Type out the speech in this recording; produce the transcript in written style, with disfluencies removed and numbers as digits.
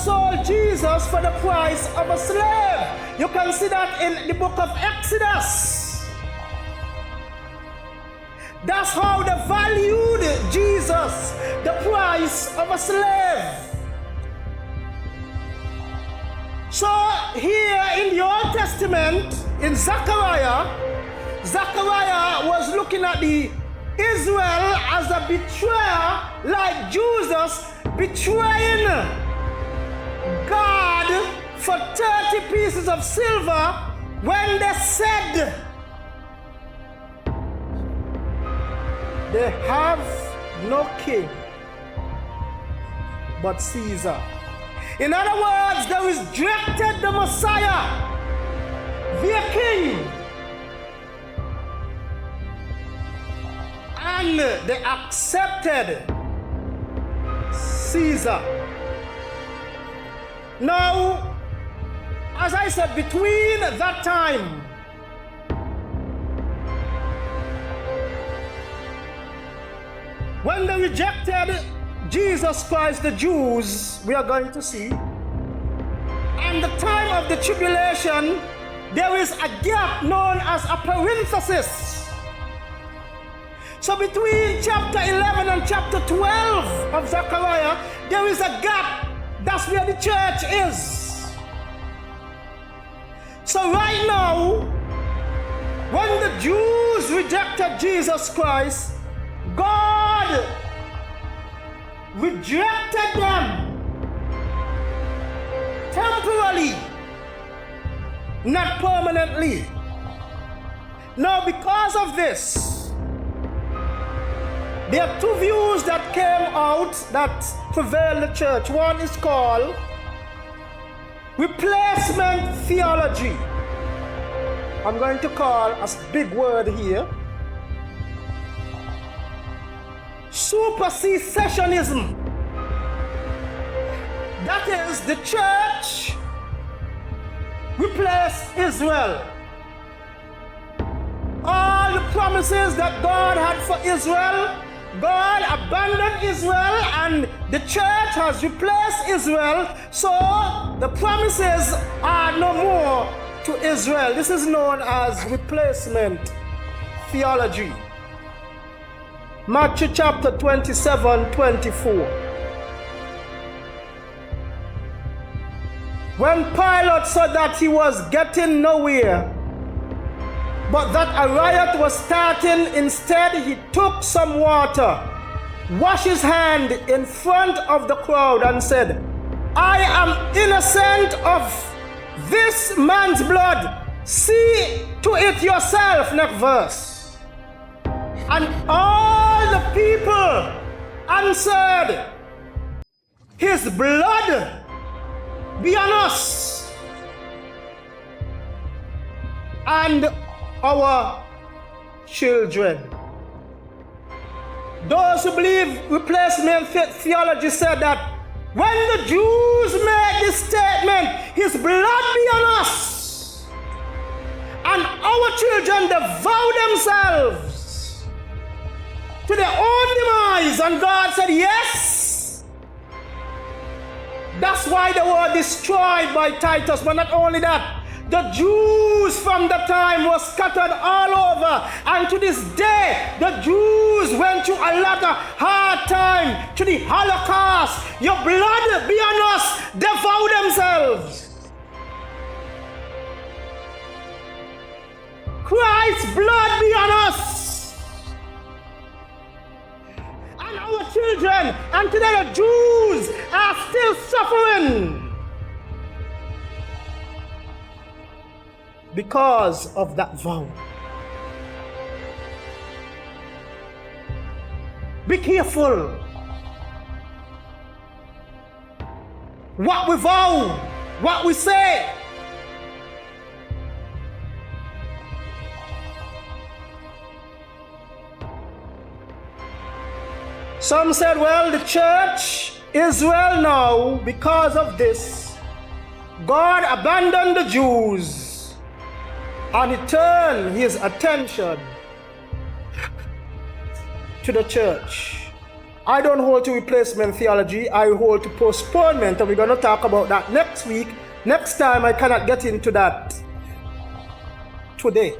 sold Jesus for the price of a slave. You can see that in the book of Exodus. That's how they valued Jesus, the price of a slave. So here in the Old Testament, in Zechariah was looking at the Israel as a betrayer, like Jesus betraying God for 30 pieces of silver when they said they have no king but Caesar. In other words, they rejected the Messiah, their king, and they accepted Caesar. Now, as I said, between that time when they rejected Jesus Christ, the Jews, we are going to see, and the time of the tribulation, there is a gap known as a parenthesis. So between chapter 11 and chapter 12 of Zechariah, there is a gap. That's where the church is. So right now, when the Jews rejected Jesus Christ, God rejected them temporarily, not permanently. Now, because of this, there are two views that came out that prevail the church. One is called replacement theology. I'm going to call a big word here. Supersessionism. That is, the church replaced Israel. All the promises that God had for Israel, God abandoned Israel and the church has replaced Israel, so the promises are no more to Israel. This is known as replacement theology. Matthew chapter 27-24. When Pilate saw that he was getting nowhere, but that a riot was starting, instead he took some water, washed his hand in front of the crowd and said, I am innocent of this man's blood. See to it yourself. Next verse. And all the people answered, his blood be on us and our children. Those who believe replacement theology said that when the Jews made this statement, his blood be on us and our children, they vow themselves to their own demise, and God said yes. That's why they were destroyed by Titus. But not only that, the Jews from that time were scattered all over, and to this day the Jews went through a lot of hard time, to the Holocaust. Your blood be on us, they vow themselves. Christ's blood be on us and our children, and today the Jews are still suffering because of that vow. Be careful what we vow, what we say. Some said, well, the church, Israel now, because of this, God abandoned the Jews and he turned his attention to the church. I don't hold to replacement theology, I hold to postponement, and we're going to talk about that next week. Next time, I cannot get into that today.